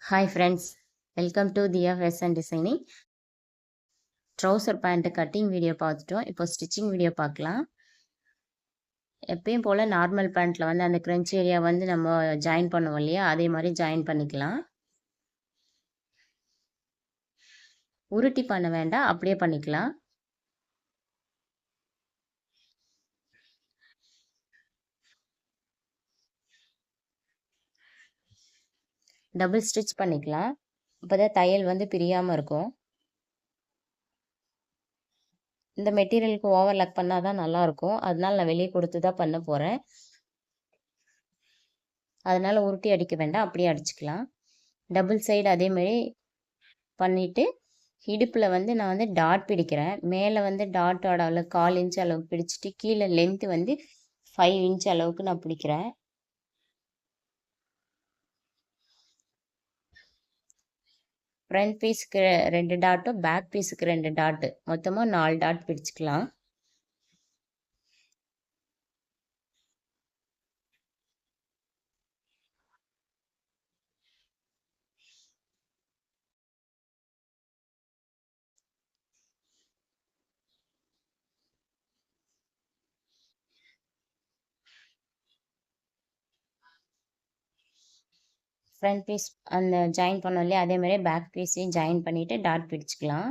Hi friends, welcome to Diya Fashion Designing. Trouser pant cutting video பார்த்துட்டோம். இப்போ stitching video பார்க்கலாம். எப்பயும் போல் normal பேண்ட்டில் வந்து அந்த க்ரன்ச் ஏரியா வந்து நம்ம ஜாயின் பண்ணுவோம் இல்லையா, அதே மாதிரி ஜாயின் பண்ணிக்கலாம். உருட்டி பண்ண வேண்டாம், அப்படியே பண்ணிக்கலாம். டபுள் ஸ்டிச் பண்ணிக்கலாம். அப்போ தான் தையல் வந்து பிரியாமல் இருக்கும். இந்த மெட்டீரியலுக்கு ஓவர்லாக் பண்ணால் தான் நல்லாயிருக்கும். அதனால நான் வெளியே கொடுத்து தான் பண்ண போகிறேன். அதனால் உருட்டி அடிக்க வேண்டாம், அப்படியே அடிச்சுக்கலாம். டபுள் சைடு அதேமாரி பண்ணிவிட்டு இடுப்பில் வந்து நான் வந்து டாட் பிடிக்கிறேன். மேலே வந்து டாட்டோட அளவு 1/4 இன்ச் அளவுக்கு பிடிச்சிட்டு கீழே லென்த்து வந்து 5 இன்ச் அளவுக்கு நான் பிடிக்கிறேன். ஃப்ரண்ட் பீஸுக்கு 2 டாட்டும் பேக் பீஸுக்கு 2 டாட்டு, மொத்தமாக 4 டாட் பிடிச்சிக்கலாம். ஃப்ரண்ட் பீஸ் அந்த ஜாயின் பண்ணோம் இல்லையா, அதே மாதிரி பேக் பீஸையும் ஜாயின் பண்ணிவிட்டு டாட் பிடிச்சிக்கலாம்.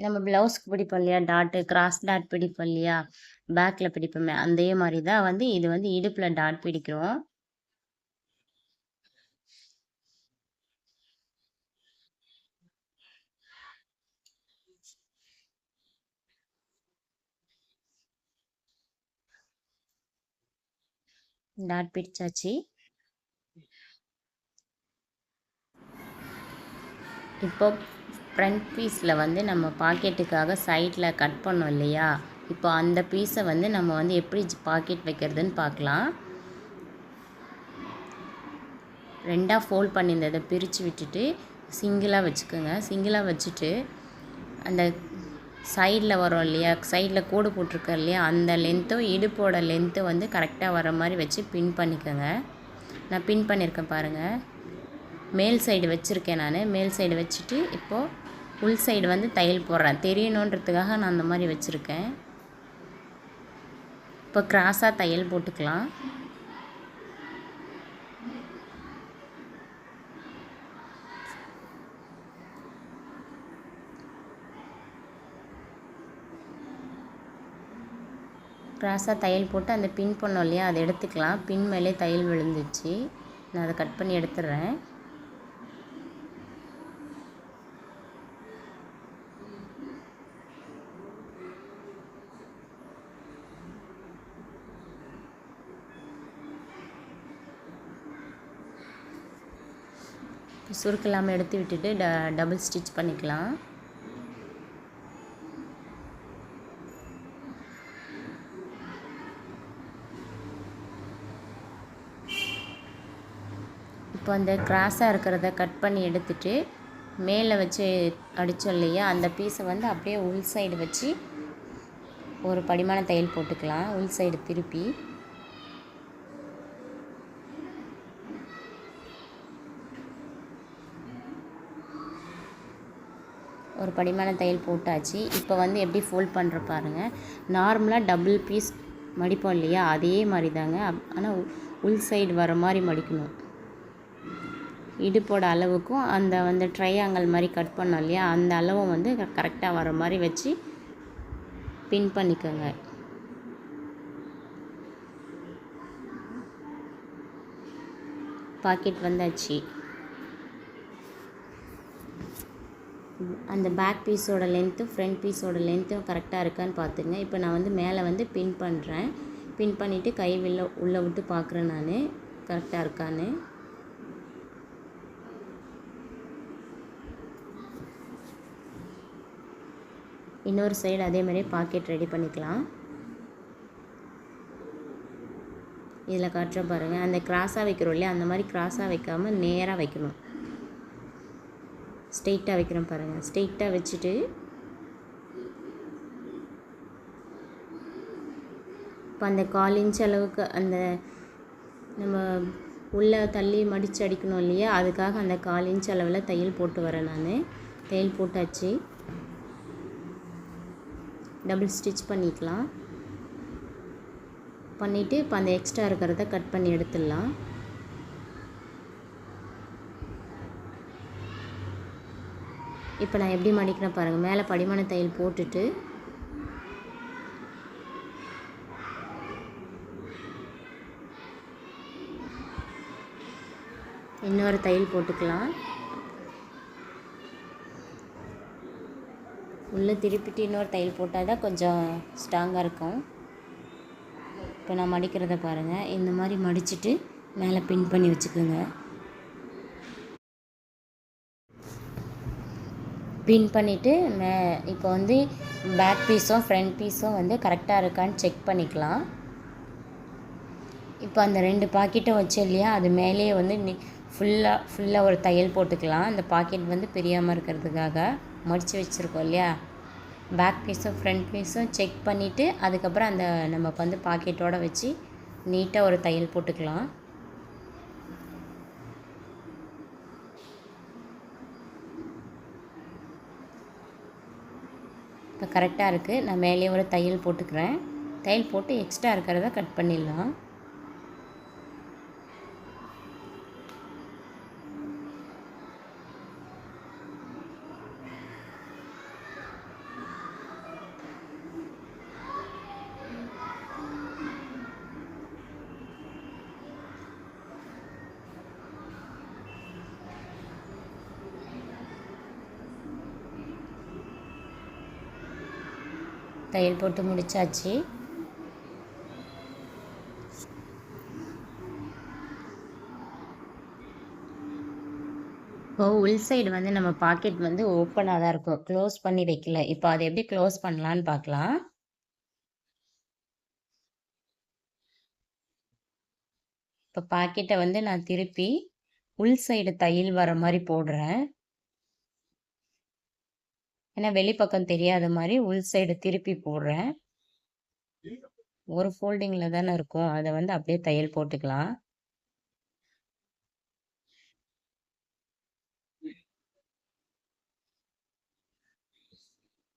நம்ம ப்ளவுஸ்க்கு பிடிப்போம் இல்லையா டாட்டு, கிராஸ் டாட் பிடிப்போம் இல்லையா, பேக்கில் பிடிப்போமே அதே மாதிரி தான் வந்து இது வந்து இடுப்பில் டாட் பிடிக்கிறோம். டாட் பிடிச்சாச்சு. இப்போ ஃப்ரண்ட் பீஸில் வந்து நம்ம பாக்கெட்டுக்காக சைடில் கட் பண்ணோம் இல்லையா, இப்போ அந்த பீஸை வந்து நம்ம வந்து எப்படி பாக்கெட் வைக்கிறதுன்னு பார்க்கலாம். 2ஆக ஃபோல்ட் பண்ணியிருந்ததை பிரித்து விட்டுட்டு சிங்கிளாக வச்சுக்கோங்க. சிங்கிளாக வச்சுட்டு அந்த சைடில் வரும் இல்லையா, சைடில் கோடு போட்டிருக்க இல்லையா, அந்த லென்த்தும் இடுப்போட லென்த்தும் வந்து கரெக்டாக வர மாதிரி வச்சு பின் பண்ணிக்கோங்க. நான் பின் பண்ணியிருக்கேன் பாருங்கள். மேல் சைடு வச்சுருக்கேன் நான். மேல் சைடு வச்சுட்டு இப்போது உள் சைடு வந்து தையல் போடுறேன். தெரியணுன்றதுக்காக நான் அந்த மாதிரி வச்சுருக்கேன். இப்போ கிராஸாக தையல் போட்டுக்கலாம். கிராஸாக தையல் போட்டு அந்த பின் பண்ணோம் இல்லையா, அதை எடுத்துக்கலாம். பின் மேலே தையல் விழுந்துச்சு, நான் அதை கட் பண்ணி எடுத்துடுறேன். சுருக்கு இல்லாமல் எடுத்து விட்டுட்டு டபுள் ஸ்டிச் பண்ணிக்கலாம். இப்போ அந்த கிராஸாக இருக்கிறத கட் பண்ணி எடுத்துட்டு மேலே வச்சு அடித்தோம் இல்லையா, அந்த பீஸை வந்து அப்படியே உள் சைடு வச்சு ஒரு படிமான தையல் போட்டுக்கலாம். உள் சைடு திருப்பி ஒரு படிமான தையல் போட்டாச்சு. இப்போ வந்து எப்படி ஃபோல்ட் பண்ணுற பாருங்கள். நார்மலாக டபுள் பீஸ் மடிப்போம் இல்லையா, அதே மாதிரி தாங்க. ஆனால் உள் சைடு வர மாதிரி மடிக்கணும். இடுப்போட அளவுக்கும் அந்த வந்து ட்ரையாங்கிள் மாதிரி கட் பண்ணோம் இல்லையா, அந்த அளவும் வந்து கரெக்டாக வர மாதிரி வச்சு பின் பண்ணிக்கோங்க. பாக்கெட் வந்தாச்சு. அந்த பேக் பீஸோட லென்த்தும் ஃப்ரண்ட் பீஸோட லென்த்தும் கரெக்டாக இருக்கான்னு பார்த்துங்க. இப்போ நான் வந்து மேலே வந்து பின் பண்ணுறேன். பின் பண்ணிவிட்டு கை உள்ளே விட்டு பார்க்குறேன் நான் கரெக்டாக இருக்கான்னு. இன்னொரு சைடு அதே மாதிரி பாக்கெட் ரெடி பண்ணிக்கலாம். இதில் காட்டுற பாருங்கள், அந்த கிராஸாக வைக்கிறோம் இல்லையா, அந்த மாதிரி கிராஸாக வைக்காமல் நேராக வைக்கணும். ஸ்ட்ரெயிட்டாக வைக்கிறோம் பாருங்கள். ஸ்ட்ரெயிட்டாக வச்சுட்டு இப்போ அந்த 1/4 இன்ச் அளவுக்கு அந்த நம்ம உள்ளே தள்ளி மடித்து அடிக்கணும் இல்லையா, அதுக்காக அந்த 1/4 இன்ச் அளவில் தையல் போட்டு வரேன் நான். தையல் போட்டாச்சு. டபுள் ஸ்டிச் பண்ணிக்கலாம். பண்ணிவிட்டு இப்போ அந்த எக்ஸ்ட்ரா இருக்கிறத கட் பண்ணி எடுத்துடலாம். இப்போ நான் எப்படி மடிக்கிறேன் பாருங்கள். மேலே படிமான தையல் போட்டுட்டு இன்னொரு தையல் போட்டுக்கலாம். உள்ளே திருப்பிட்டு இன்னொரு தையல் போட்டால் தான் கொஞ்சம் ஸ்ட்ராங்காக இருக்கும். இப்போ நான் மடிக்கிறத பாருங்கள். இந்த மாதிரி மடிச்சுட்டு மேலே பின் பண்ணி வச்சுக்கோங்க. பின் பண்ணிவிட்டு இப்போ வந்து பேக் பீஸும் ஃப்ரண்ட் பீஸும் வந்து கரெக்டாக இருக்கான்னு செக் பண்ணிக்கலாம். இப்போ அந்த 2 பாக்கெட்டும் வச்சு இல்லையா, அது மேலேயே வந்து ஃபுல்லாக ஒரு தையல் போட்டுக்கலாம். அந்த பாக்கெட் வந்து பிரியாமல் இருக்கிறதுக்காக மடித்து வச்சுருக்கோம் இல்லையா. பேக் பீஸும் ஃப்ரண்ட் பீஸும் செக் பண்ணிவிட்டு அதுக்கப்புறம் அந்த நம்ம வந்து பாக்கெட்டோடு வச்சு நீட்டாக ஒரு தையல் போட்டுக்கலாம். இப்போ கரெக்டாக இருக்குது. நான் மேலேயே ஒரு தையல் போட்டுக்கிறேன். தையல் போட்டு எக்ஸ்ட்ரா இருக்கிறத கட் பண்ணிடலாம். தையல் போட்டு முடித்தாச்சு. இப்போ உள் சைடு வந்து நம்ம பாக்கெட் வந்து ஓப்பனாக தான் இருக்கும், க்ளோஸ் பண்ணி வைக்கல. இப்போ அதை எப்படி க்ளோஸ் பண்ணலான்னு பார்க்கலாம். இப்போ பாக்கெட்டை வந்து நான் திருப்பி உள் சைடு தையல் வர மாதிரி போடுறேன். ஏன்னா வெளிப்பக்கம் தெரியாத மாதிரி உள் சைடு திருப்பி போடுறேன். ஒரு ஃபோல்டிங்கில் தானே இருக்கும், அதை வந்து அப்படியே தையல் போட்டுக்கலாம்.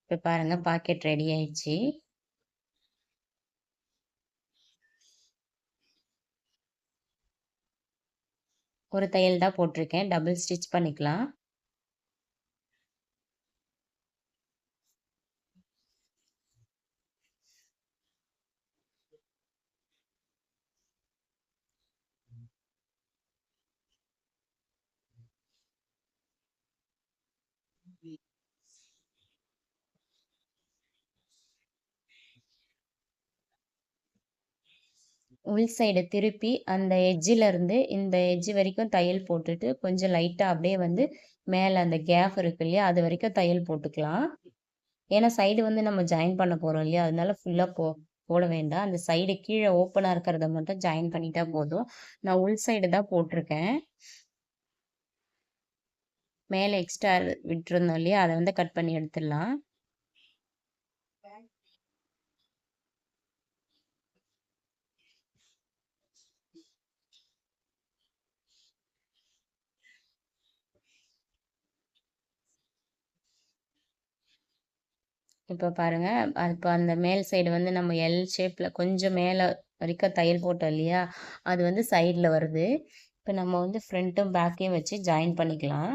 இப்போ பாருங்கள், பாக்கெட் ரெடி ஆயிடுச்சு. ஒரு தையல் தான் போட்டிருக்கேன். டபுள் ஸ்டிச் பண்ணிக்கலாம். உள் சைடு திருப்பி அந்த எட்ஜிலேருந்து இந்த எட்ஜ் வரைக்கும் தையல் போட்டுட்டு கொஞ்சம் லைட்டாக அப்படியே வந்து மேலே அந்த கேப் இருக்கு இல்லையா, அது வரைக்கும் தையல் போட்டுக்கலாம். ஏன்னா சைடு வந்து நம்ம ஜாயின் பண்ண போகிறோம் இல்லையா, அதனால ஃபுல்லாக போட வேண்டாம். அந்த சைடு கீழே ஓப்பனாக இருக்கிறத மட்டும் ஜாயின் பண்ணிட்டா போதும். நான் உள் சைடு தான் போட்டிருக்கேன். மேலே எக்ஸ்ட்ரா விட்டுருந்தோம் இல்லையா, அதை வந்து கட் பண்ணி எடுத்துடலாம். இப்போ பாருங்கள், இப்போ அந்த மேல் சைடு வந்து நம்ம எல் ஷேப்பில் கொஞ்சம் மேலே வரைக்கும் தையல் போட்டோம் இல்லையா, அது வந்து சைடில் வருது. இப்போ நம்ம வந்து ஃப்ரண்ட்டும் பேக்கையும் வச்சு ஜாயின் பண்ணிக்கலாம்.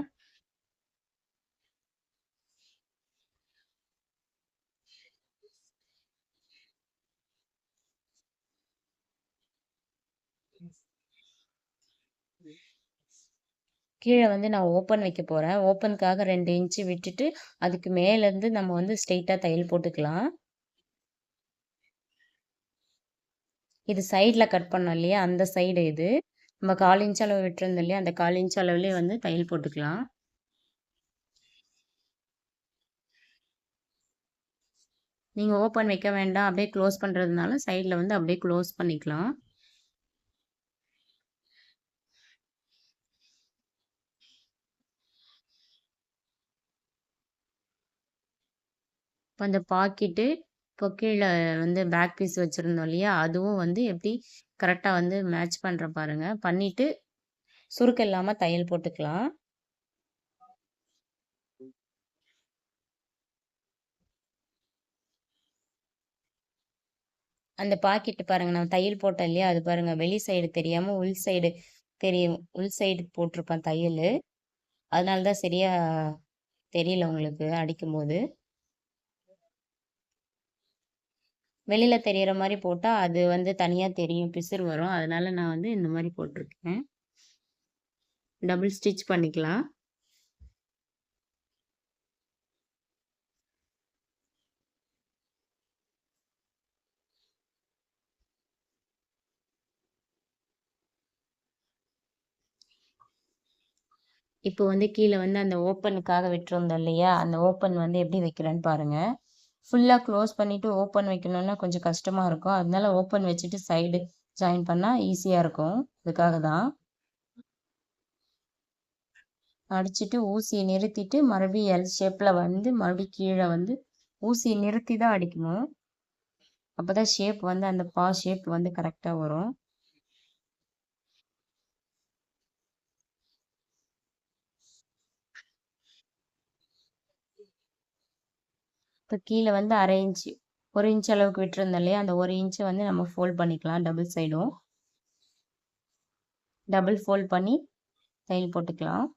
கீழே வந்து நான் ஓப்பன் வைக்க போகிறேன். ஓப்பனுக்காக 2 இன்ச்சு விட்டுட்டு அதுக்கு மேலேருந்து நம்ம வந்து ஸ்ட்ரெயிட்டாக தையல் போட்டுக்கலாம். இது சைடில் கட் பண்ணோம் இல்லையா, அந்த சைடு இது. நம்ம 1/4 இன்ச் அளவு விட்டுருந்தோம் இல்லையா, அந்த 1/4 இன்ச் அளவுலேயே வந்து தையல் போட்டுக்கலாம். நீங்கள் ஓப்பன் வைக்க வேண்டாம், அப்படியே க்ளோஸ் பண்ணுறதுனால சைடில் வந்து அப்படியே க்ளோஸ் பண்ணிக்கலாம். இப்போ அந்த பாக்கெட்டு இப்போ கீழே வந்து பேக் பீஸ் வச்சுருந்தோம் இல்லையா, அதுவும் வந்து எப்படி கரெக்டாக வந்து மேட்ச் பண்ணுற பாருங்க. பண்ணிட்டு சுருக்கு இல்லாம தையல் போட்டுக்கலாம். அந்த பாக்கெட் பாருங்க, நம்ம தையல் போட்டோம் இல்லையா, அது பாருங்க வெளி சைடு தெரியாம உள் சைடு தெரியும். உள் சைடு போட்டிருப்பேன் தையலு. அதனால தான் சரியா தெரியல உங்களுக்கு அடிக்கும்போது. வெளியில தெரியிற மாரி போட்டா, அது வந்து தனியா தெரியும். பிசிறு வரும். அதனால நான் வந்து இந்த மாரி போட்டிருக்கேன். டபுள் ஸ்டிச் பண்ணிக்கலாம். இப்போ வந்து கீழ வந்து அந்த ஓப்பனுக்காக விட்டிருந்தோம் இல்லையா, அந்த ஓப்பன் வந்து எப்படி வைக்கிறேன்னு பாருங்க. ஃபுல்லா க்ளோஸ் பண்ணிட்டு ஓப்பன் வைக்கணும்னா கொஞ்சம் கஷ்டமா இருக்கும். அதனால ஓப்பன் வச்சுட்டு சைடு ஜாயின் பண்ணா ஈஸியா இருக்கும். அதுக்காக தான். அடிச்சுட்டு ஊசிய நிறுத்திட்டு மறுபடியும் எல் ஷேப்ல வந்து மறுபடியும் கீழ வந்து ஊசிய நிறுத்தி தான் அடிக்கணும். அப்பதான் ஷேப் வந்து அந்த ஷேப் வந்து கரெக்ட்டா வரும். இப்போ கீழ வந்து 1/2 இன்ச்சு 1 இன்ச் அளவுக்கு விட்டுருந்தோம் இல்லையா, அந்த 1 இன்ச்ச வந்து நம்ம ஃபோல்ட் பண்ணிக்கலாம் டபுள் சைடும். டபுள் ஃபோல்ட் பண்ணி தையல் போட்டுக்கலாம்.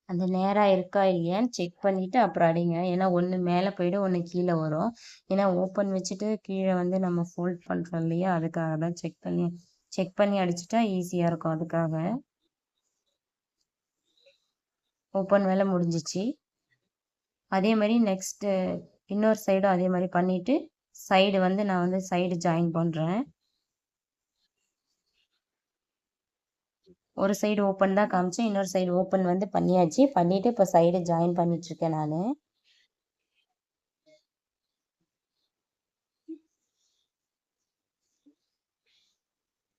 அது நேரா இருக்கா இல்லையான்னு செக் பண்ணிட்டு அப்புறம் அடிங்க. ஏன்னா ஒண்ணு மேல போயிடும், ஒண்ணு கீழ வரும். ஏன்னா ஓப்பன் வச்சுட்டு கீழ வந்து நம்ம ஃபோல்ட் பண்றோம் இல்லையா, அதுக்காக தான் செக் பண்ணி அடிச்சுட்டா ஈஸியா இருக்கும் அதுக்காக. ஓப்பன் வேலை முடிஞ்சிச்சு. அதே மாரி நெக்ஸ்ட்டு இன்னொரு சைடும் அதே மாரி பண்ணிட்டு, சைடு வந்து நான் வந்து சைடு ஜாயின் பண்றேன். ஒரு சைடு ஓப்பன் தான் காமிச்சேன். இன்னொரு சைடு ஓப்பன் வந்து பண்ணியாச்சு. பண்ணிட்டு இப்ப சைடு ஜாயின் பண்ணிட்டுருக்கேன் நானு.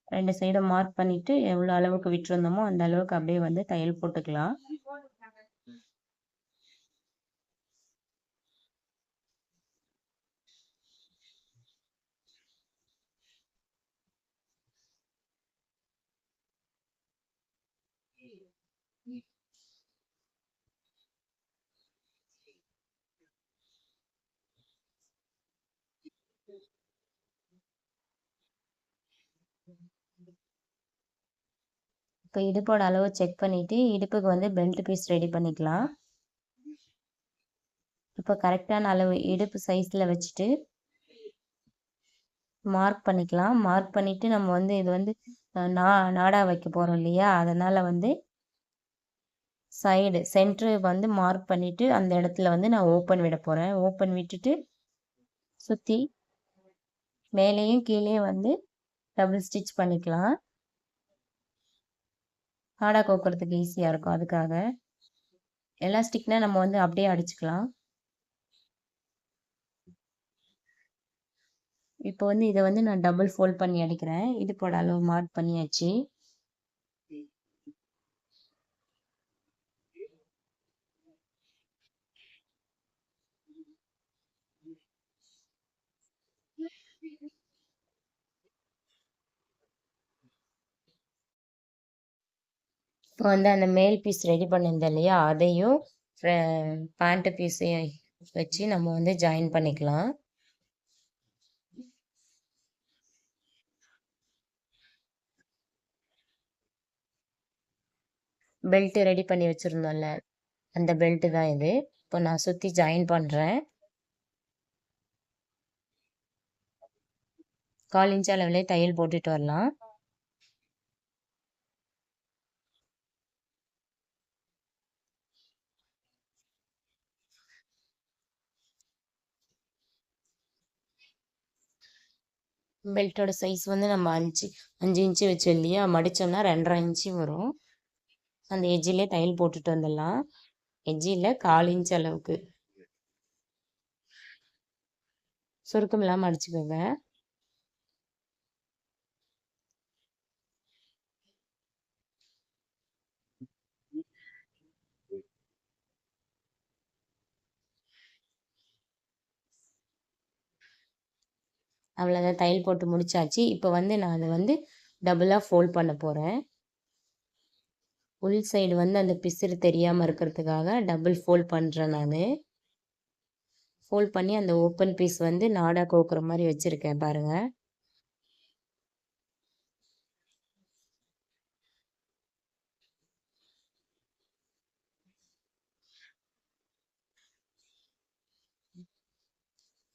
2 சைடும் மார்க் பண்ணிட்டு, எவ்வளோ அளவுக்கு விட்டுருந்தோமோ, அந்த அளவுக்கு அப்படியே வந்து தையல் போட்டுக்கலாம். இப்ப இடுப்போட அளவு செக் பண்ணிட்டு, இடுப்புக்கு வந்து பெல்ட் பீஸ் ரெடி பண்ணிக்கலாம். இப்ப கரெக்டான அளவு இடுப்பு சைஸ்ல வச்சுட்டு, மார்க் பண்ணிக்கலாம். மார்க் பண்ணிட்டு நம்ம வந்து இது வந்து நாடா வைக்க போறோம் இல்லையா, அதனால வந்து சைடு சென்டர் வந்து மார்க் பண்ணிட்டு, அந்த இடத்துல வந்து நான் ஓப்பன் விட போறேன். ஓப்பன் விட்டுட்டு, சுத்தி மேலேயும் கீழேயும் வந்து டபுள் ஸ்டிச் பண்ணிக்கலாம். நாடா கோக்குறதுக்கு ஈஸியா இருக்கும் அதுக்காக. எலாஸ்டிக்னா நம்ம வந்து அப்படியே அடிச்சுக்கலாம். இப்போ வந்து இத வந்து நான் டபுள் ஃபோல்ட் பண்ணி அடிக்கிறேன். இடுப்போட அளவு மார்க் பண்ணியாச்சு. இப்போ வந்து அந்த மேல் பீஸ் ரெடி பண்ணியிருந்தேன் இல்லையா, அதையும் பேண்ட் பீஸையும் வச்சு நம்ம வந்து ஜாயின் பண்ணிக்கலாம். பெல்ட் ரெடி பண்ணி வச்சிருந்தோம்ல, அந்த பெல்ட் தான் இது. இப்போ நான் சுத்தி ஜாயின் பண்றேன். 1/4 இன்ச் அளவுலயே தையல் போட்டுட்டு வரலாம். பெல்ட்டோட சைஸ் வந்து நம்ம 5 இன்ச்சு வச்சோம் இல்லையா, மடிச்சோம்னா 2 1/2 இன்ச்சு வரும். அந்த எட்ஜிலே தையல் போட்டுட்டு வந்துடலாம். எட்ஜில் 1/4 இன்ச் அளவுக்கு சுருக்கம் இல்லாமல் அடிச்சுக்கோங்க. அவ்வளோதான், தையல் போட்டு முடிச்சாச்சு. இப்போ வந்து நான் அதை வந்து டபுளாக ஃபோல்ட் பண்ண போகிறேன். உள் சைடு வந்து அந்த பிசிறு தெரியாமல் இருக்கிறதுக்காக டபுள் ஃபோல்ட் பண்ணுறேன் நான். ஃபோல்ட் பண்ணி அந்த ஓப்பன் பீஸ் வந்து நாடா கோக்குற மாதிரி வச்சுருக்கேன் பாருங்கள்.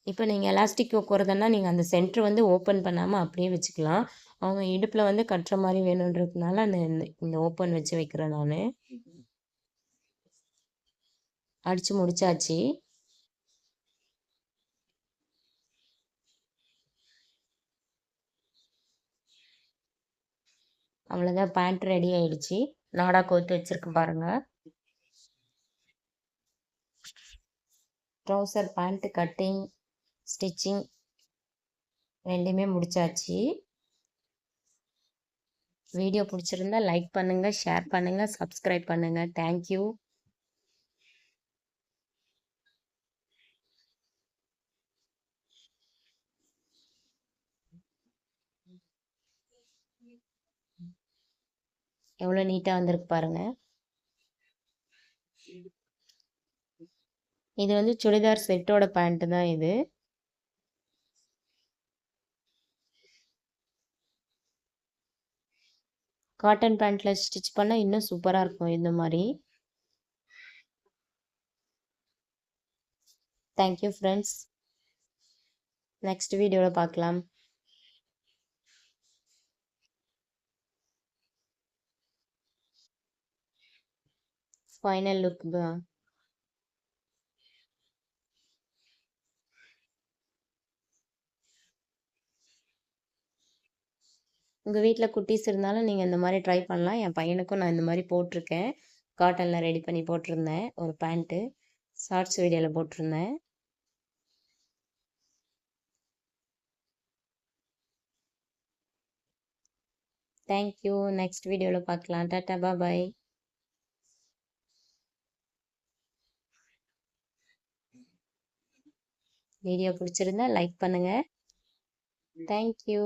இப்போ நீங்கள் எலாஸ்டிக் கோக்குறதுன்னா நீங்கள் அந்த சென்டர் வந்து ஓப்பன் பண்ணாமல் அப்படியே வச்சுக்கலாம். அவங்க இடுப்பில் வந்து கட்டுற மாதிரி வேணுன்றதுனால அந்த இந்த ஓப்பன் வச்சு வைக்கிறேன் நான். அடித்து முடிச்சாச்சு. அவ்வளோதான், பேண்ட் ரெடி ஆயிடுச்சு. நாடா கோத்து வச்சுருக்கு பாருங்கள். ட்ரௌசர் பேண்ட் கட்டிங் ஸ்டிச்சிங் ரெண்டுமே முடிச்சாச்சு. வீடியோ பிடிச்சிருந்தா லைக் பண்ணுங்கள், ஷேர் பண்ணுங்கள், சப்ஸ்கிரைப் பண்ணுங்கள். தேங்க்யூ. எவ்வளோ நீட்டாக வந்திருக்கு பாருங்கள். இது வந்து சுடிதார் செட்டோட பேண்ட்டு தான் இது. காட்டன் பேண்ட்டில் ஸ்டிச் பண்ணால் இன்னும் சூப்பராக இருக்கும் இந்த மாதிரி. Thank you friends. நெக்ஸ்ட் வீடியோவில் பார்க்கலாம். ஃபைனல் லுக் தான். உங்கள் வீட்டில் குட்டீஸ் இருந்தாலும் நீங்கள் இந்த மாதிரி ட்ரை பண்ணலாம். என் பையனுக்கும் நான் இந்த மாதிரி போட்டிருக்கேன். காட்டனில் ரெடி பண்ணி போட்டிருந்தேன் ஒரு பேண்ட்டு. ஷார்ட்ஸ் வீடியோவில் போட்டிருந்தேன். தேங்க்யூ. நெக்ஸ்ட் வீடியோவில் பார்க்கலாம். டாட்டா பாய். வீடியோ பிடிச்சிருந்தா லைக் பண்ணுங்கள். தேங்க்யூ.